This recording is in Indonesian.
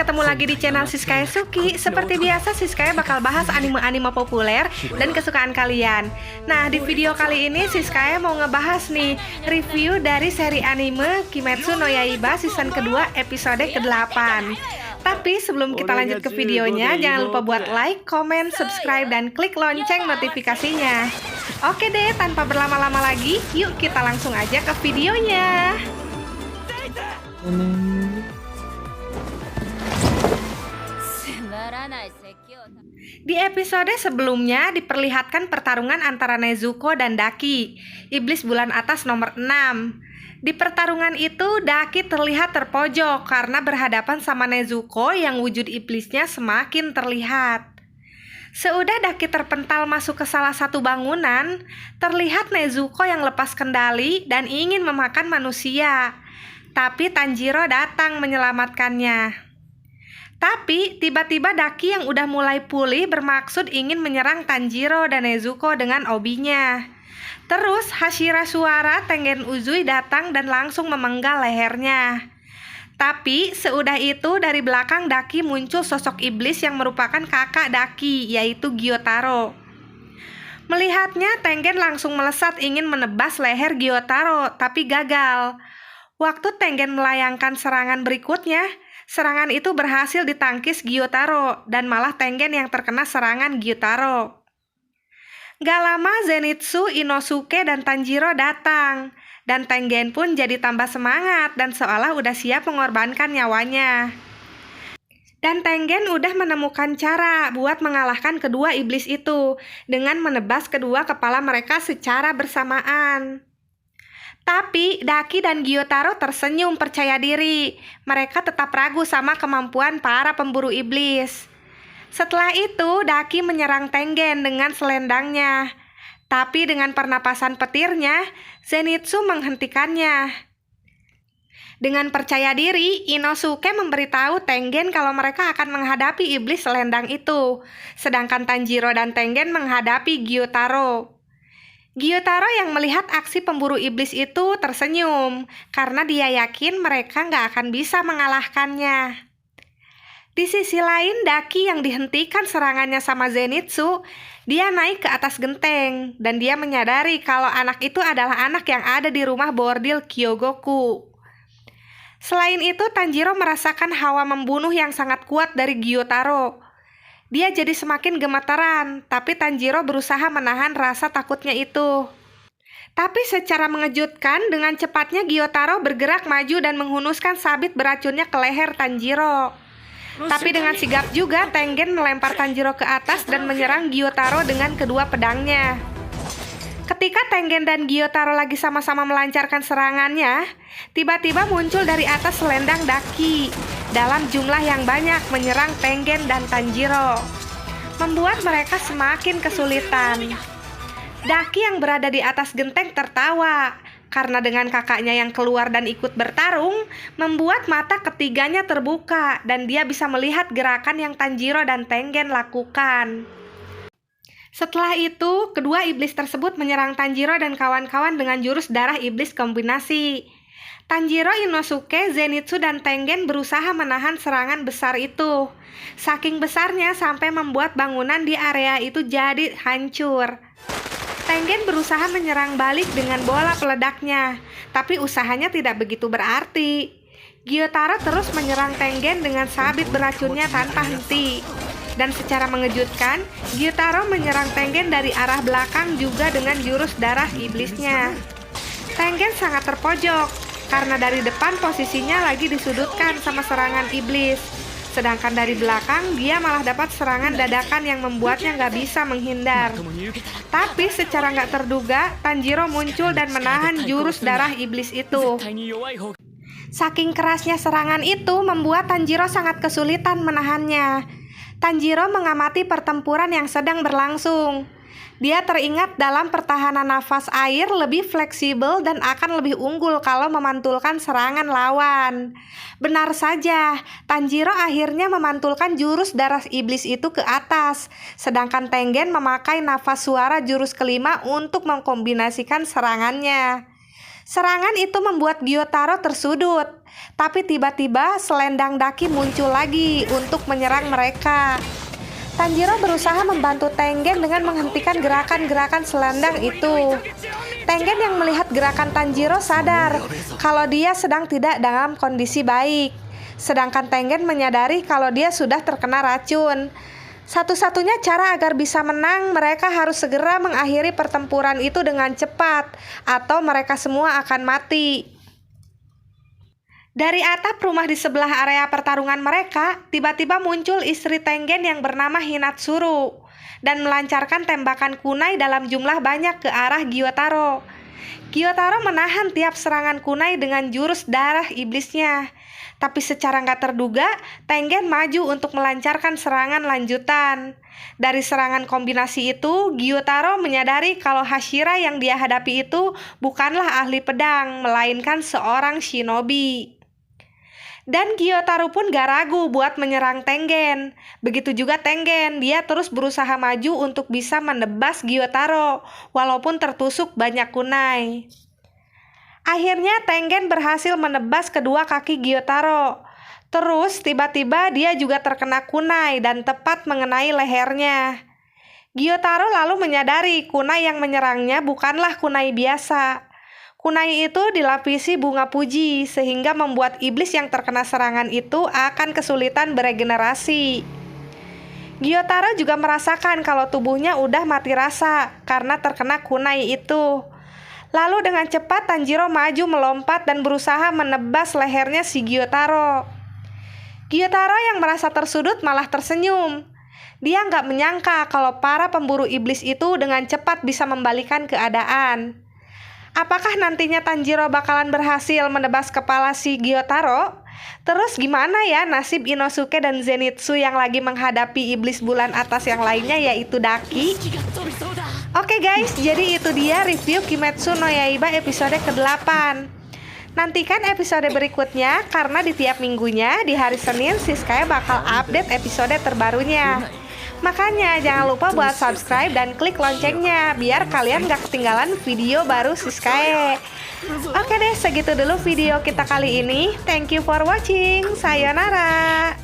ketemu lagi di channel Siskaya Suki. Seperti biasa, Siskaya bakal bahas anime-anime populer dan kesukaan kalian. Nah, di video kali ini Siskaya mau ngebahas nih review dari seri anime Kimetsu no Yaiba season kedua episode ke-8. Tapi sebelum kita lanjut ke videonya, jangan lupa buat like, comment, subscribe, dan klik lonceng notifikasinya. Oke deh, tanpa berlama-lama lagi, yuk kita langsung aja ke videonya. Di episode sebelumnya diperlihatkan pertarungan antara Nezuko dan Daki, iblis bulan atas nomor 6. Di pertarungan itu, Daki terlihat terpojok karena berhadapan sama Nezuko yang wujud iblisnya semakin terlihat. Seudah Daki terpental masuk ke salah satu bangunan, terlihat Nezuko yang lepas kendali dan ingin memakan manusia. Tapi Tanjiro datang menyelamatkannya. Tapi tiba-tiba Daki yang udah mulai pulih bermaksud ingin menyerang Tanjiro dan Nezuko dengan obinya. Terus Hashira Suara Tengen Uzui datang dan langsung memenggal lehernya. Tapi seudah itu dari belakang Daki muncul sosok iblis yang merupakan kakak Daki, yaitu Gyotaro. Melihatnya, Tengen langsung melesat ingin menebas leher Gyotaro, tapi gagal. Waktu Tengen melayangkan serangan berikutnya, serangan itu berhasil ditangkis Gyotaro, dan malah Tengen yang terkena serangan Gyotaro. Gak lama Zenitsu, Inosuke, dan Tanjiro datang, dan Tengen pun jadi tambah semangat dan seolah udah siap mengorbankan nyawanya. Dan Tengen udah menemukan cara buat mengalahkan kedua iblis itu dengan menebas kedua kepala mereka secara bersamaan. Tapi Daki dan Gyotaro tersenyum percaya diri. Mereka tetap ragu sama kemampuan para pemburu iblis. Setelah itu Daki menyerang Tengen dengan selendangnya. Tapi dengan pernapasan petirnya, Zenitsu menghentikannya. Dengan percaya diri, Inosuke memberitahu Tengen kalau mereka akan menghadapi iblis selendang itu. Sedangkan Tanjiro dan Tengen menghadapi Gyotaro. Gyotaro yang melihat aksi pemburu iblis itu tersenyum karena dia yakin mereka nggak akan bisa mengalahkannya. Di sisi lain, Daki yang dihentikan serangannya sama Zenitsu, dia naik ke atas genteng dan dia menyadari kalau anak itu adalah anak yang ada di rumah bordil Kyogoku. Selain itu, Tanjiro merasakan hawa membunuh yang sangat kuat dari Gyotaro. Dia jadi semakin gemetaran, tapi Tanjiro berusaha menahan rasa takutnya itu. Tapi secara mengejutkan, dengan cepatnya Gyotaro bergerak maju dan menghunuskan sabit beracunnya ke leher Tanjiro. Tapi dengan sigap juga, Tengen melempar Tanjiro ke atas dan menyerang Gyotaro dengan kedua pedangnya. Ketika Tengen dan Gyotaro lagi sama-sama melancarkan serangannya, tiba-tiba muncul dari atas selendang Daki dalam jumlah yang banyak menyerang Tengen dan Tanjiro, membuat mereka semakin kesulitan. Daki yang berada di atas genteng tertawa karena dengan kakaknya yang keluar dan ikut bertarung, membuat mata ketiganya terbuka dan dia bisa melihat gerakan yang Tanjiro dan Tengen lakukan. Setelah itu, kedua iblis tersebut menyerang Tanjiro dan kawan-kawan dengan jurus darah iblis kombinasi. Tanjiro, Inosuke, Zenitsu, dan Tengen berusaha menahan serangan besar itu. Saking besarnya sampai membuat bangunan di area itu jadi hancur. Tengen berusaha menyerang balik dengan bola peledaknya, tapi usahanya tidak begitu berarti. Gyotaro terus menyerang Tengen dengan sabit beracunnya tanpa henti. Dan secara mengejutkan, Gyotaro menyerang Tengen dari arah belakang juga dengan jurus darah iblisnya. Tengen sangat terpojok karena dari depan posisinya lagi disudutkan sama serangan iblis. Sedangkan dari belakang dia malah dapat serangan dadakan yang membuatnya nggak bisa menghindar. Tapi secara nggak terduga, Tanjiro muncul dan menahan jurus darah iblis itu. Saking kerasnya serangan itu membuat Tanjiro sangat kesulitan menahannya. Tanjiro mengamati pertempuran yang sedang berlangsung. Dia teringat dalam pertahanan nafas air lebih fleksibel dan akan lebih unggul kalau memantulkan serangan lawan. Benar saja, Tanjiro akhirnya memantulkan jurus darah iblis itu ke atas, sedangkan Tengen memakai nafas suara jurus kelima untuk mengkombinasikan serangannya. Serangan itu membuat Gyotaro tersudut, Tapi tiba-tiba selendang Daki muncul lagi untuk menyerang mereka. Tanjiro berusaha membantu Tengen dengan menghentikan gerakan-gerakan selendang itu. Tengen yang melihat gerakan Tanjiro sadar kalau dia sedang tidak dalam kondisi baik. Sedangkan Tengen menyadari kalau dia sudah terkena racun. Satu-satunya cara agar bisa menang, mereka harus segera mengakhiri pertempuran itu dengan cepat, atau mereka semua akan mati. Dari atap rumah di sebelah area pertarungan mereka, tiba-tiba muncul istri Tengen yang bernama Hinatsuru dan melancarkan tembakan kunai dalam jumlah banyak ke arah Gyotaro. Gyotaro menahan tiap serangan kunai dengan jurus darah iblisnya. Tapi secara nggak terduga, Tengen maju untuk melancarkan serangan lanjutan. Dari serangan kombinasi itu, Gyotaro menyadari kalau Hashira yang dia hadapi itu bukanlah ahli pedang, melainkan seorang shinobi. Dan Gyotaro pun gak ragu buat menyerang Tengen. Begitu juga Tengen, dia terus berusaha maju untuk bisa menebas Gyotaro, walaupun tertusuk banyak kunai. Akhirnya Tengen berhasil menebas kedua kaki Gyotaro. Terus tiba-tiba dia juga terkena kunai dan tepat mengenai lehernya. Gyotaro lalu menyadari kunai yang menyerangnya bukanlah kunai biasa. Kunai itu dilapisi bunga puji sehingga membuat iblis yang terkena serangan itu akan kesulitan beregenerasi. Gyotaro juga merasakan kalau tubuhnya udah mati rasa karena terkena kunai itu. Lalu dengan cepat Tanjiro maju melompat dan berusaha menebas lehernya si Gyotaro. Gyotaro yang merasa tersudut malah tersenyum. Dia nggak menyangka kalau para pemburu iblis itu dengan cepat bisa membalikan keadaan. Apakah nantinya Tanjiro bakalan berhasil menebas kepala si Gyotaro? Terus gimana ya nasib Inosuke dan Zenitsu yang lagi menghadapi iblis bulan atas yang lainnya yaitu Daki? Oke guys, jadi itu dia review Kimetsu no Yaiba episode ke-8. Nantikan episode berikutnya karena di tiap minggunya di hari Senin Siskae bakal update episode terbarunya. Makanya jangan lupa buat subscribe dan klik loncengnya biar kalian gak ketinggalan video baru Siskae. Oke deh, segitu dulu video kita kali ini. Thank you for watching. Sayonara.